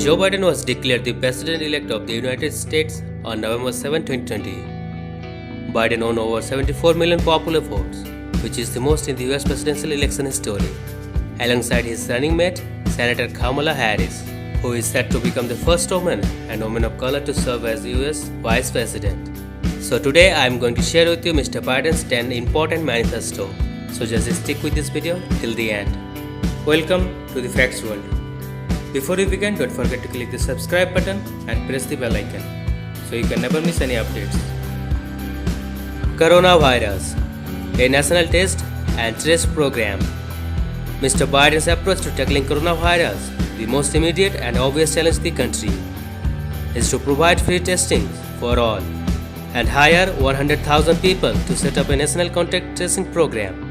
Joe Biden was declared the president-elect of the United States on November 7, 2020. Biden won over 74 million popular votes, which is the most in the US presidential election history, alongside his running mate, Senator Kamala Harris, who is set to become the first woman and woman of color to serve as the US Vice President. So today I am going to share with you Mr. Biden's 10 important manifesto. So just stick with this video till the end. Welcome to the Facts World. Before we begin, don't forget to click the subscribe button and press the bell icon so you can never miss any updates. Coronavirus, a national test and trace program. Mr. Biden's approach to tackling coronavirus, the most immediate and obvious challenge the country, is to provide free testing for all and hire 100,000 people to set up a national contact tracing program.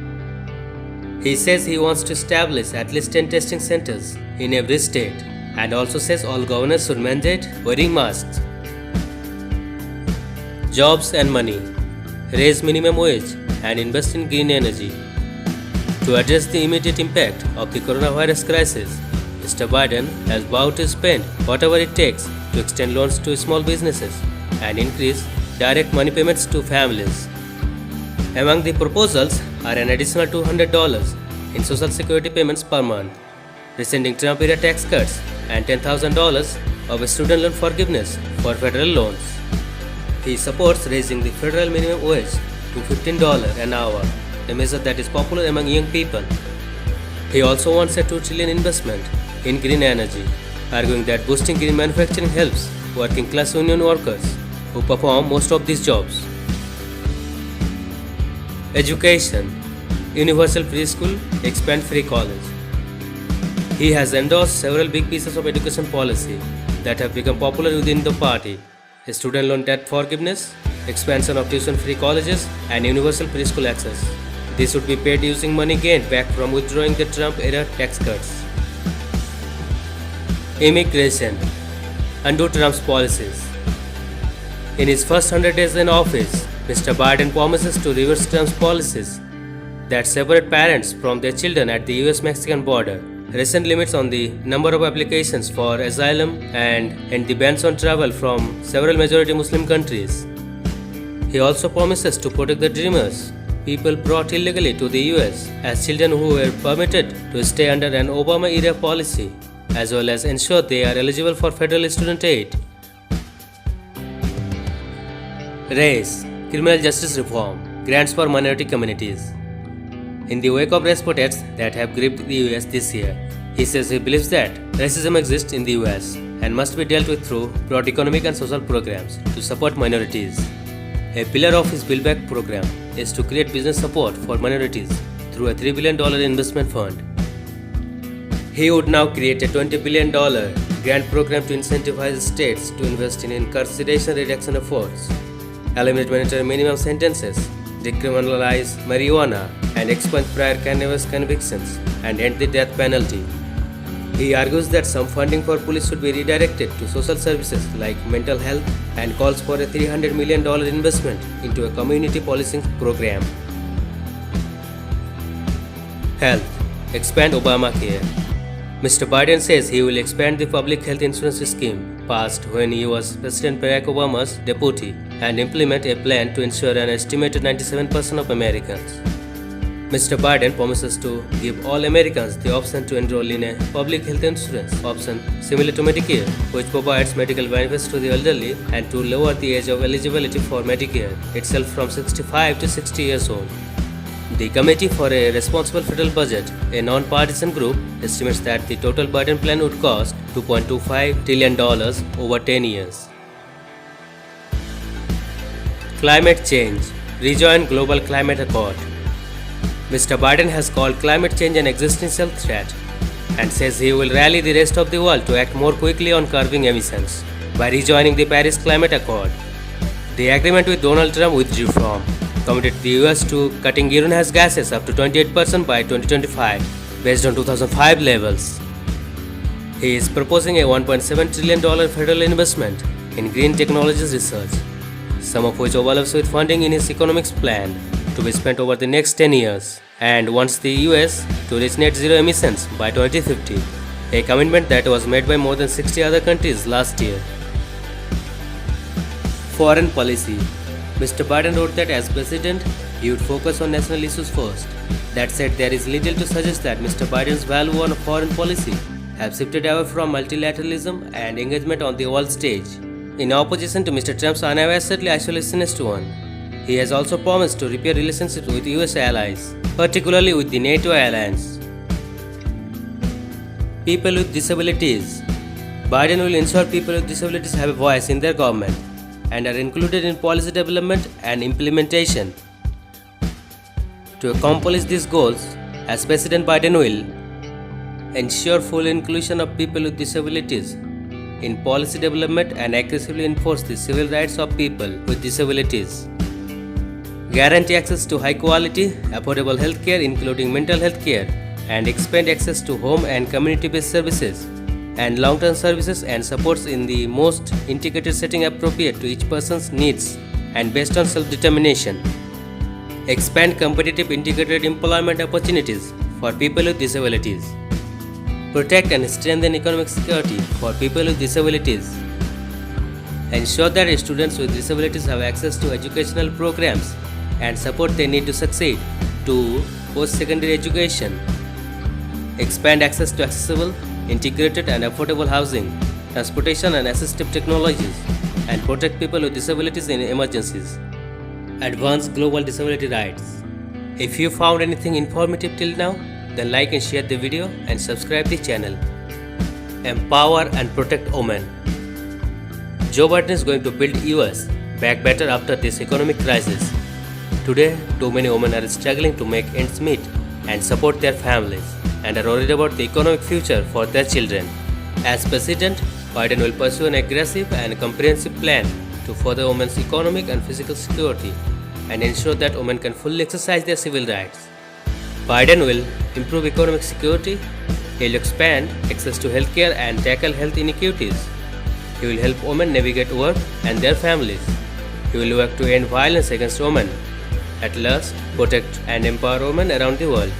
He says he wants to establish at least 10 testing centers in every state and also says all governors should mandate wearing masks. Jobs and money. Raise minimum wage and invest in green energy. To address the immediate impact of the coronavirus crisis, Mr. Biden has vowed to spend whatever it takes to extend loans to small businesses and increase direct money payments to families. Among the proposals are an additional $200 in Social Security payments per month, rescinding Trump-era tax cuts, and $10,000 of student loan forgiveness for federal loans. He supports raising the federal minimum wage to $15 an hour, a measure that is popular among young people. He also wants a $2 trillion investment in green energy, arguing that boosting green manufacturing helps working-class union workers who perform most of these jobs. Education. Universal preschool, expand free college. He has endorsed several big pieces of education policy that have become popular within the party: student loan debt forgiveness, expansion of tuition-free colleges, and universal preschool access. This would be paid using money gained back from withdrawing the Trump-era tax cuts. Immigration. Undo Trump's policies. In his first 100 days in office, Mr. Biden promises to reverse Trump's policies that separate parents from their children at the US-Mexican border, recent limits on the number of applications for asylum, and end the bans on travel from several majority Muslim countries. He also promises to protect the Dreamers, people brought illegally to the US as children who were permitted to stay under an Obama-era policy, as well as ensure they are eligible for federal student aid. Race, criminal justice reform, grants for minority communities. In the wake of race protests that have gripped the US this year, he says he believes that racism exists in the US and must be dealt with through broad economic and social programs to support minorities. A pillar of his Build Back program is to create business support for minorities through a $3 billion investment fund. He would now create a $20 billion grant program to incentivize states to invest in incarceration reduction efforts, eliminate mandatory minimum sentences, decriminalize marijuana, and expunge prior cannabis convictions, and end the death penalty. He argues that some funding for police should be redirected to social services like mental health and calls for a $300 million investment into a community policing program. Health. Expand Obamacare. Mr. Biden says he will expand the public health insurance scheme passed when he was President Barack Obama's deputy and implement a plan to ensure an estimated 97% of Americans. Mr. Biden promises to give all Americans the option to enroll in a public health insurance option similar to Medicare, which provides medical benefits to the elderly, and to lower the age of eligibility for Medicare itself from 65 to 60 years old. The Committee for a Responsible Federal Budget, a non-partisan group, estimates that the total Biden plan would cost $2.25 trillion over 10 years. Climate change. Rejoin Global Climate Accord. Mr. Biden has called climate change an existential threat and says he will rally the rest of the world to act more quickly on curbing emissions by rejoining the Paris Climate Accord. The agreement with Donald Trump withdrew from committed the US to cutting greenhouse gases up to 28% by 2025 based on 2005 levels. He is proposing a $1.7 trillion federal investment in green technologies research, some of which overlaps with funding in his economics plan to be spent over the next 10 years, and wants the US to reach net zero emissions by 2050. a commitment that was made by more than 60 other countries last year. Foreign policy. Mr. Biden wrote that as president, he would focus on national issues first. That said, there is little to suggest that Mr. Biden's value on foreign policy have shifted away from multilateralism and engagement on the world stage. In opposition to Mr. Trump's unabashedly isolationist one, he has also promised to repair relationships with US allies, particularly with the NATO alliance. People with disabilities. Biden will ensure people with disabilities have a voice in their government and are included in policy development and implementation. To accomplish these goals, as President Biden will ensure full inclusion of people with disabilities in policy development and aggressively enforce the civil rights of people with disabilities. Guarantee access to high quality, affordable health care including mental health care, and expand access to home and community-based services and long-term services and supports in the most integrated setting appropriate to each person's needs and based on self-determination. Expand competitive integrated employment opportunities for people with disabilities. Protect and strengthen economic security for people with disabilities. Ensure that students with disabilities have access to educational programs and support they need to succeed to post-secondary education. Expand access to accessible, integrated and affordable housing, transportation and assistive technologies, and protect people with disabilities in emergencies. Advance global disability rights. If you found anything informative till now, then like and share the video and subscribe the channel. Empower and protect women. Joe Biden is going to build US back better after this economic crisis. Today, too many women are struggling to make ends meet and support their families and are worried about the economic future for their children. As president, Biden will pursue an aggressive and comprehensive plan to further women's economic and physical security and ensure that women can fully exercise their civil rights. Biden will improve economic security, he will expand access to healthcare and tackle health inequities. He will help women navigate work and their families. He will work to end violence against women. At last, protect and empower women around the world.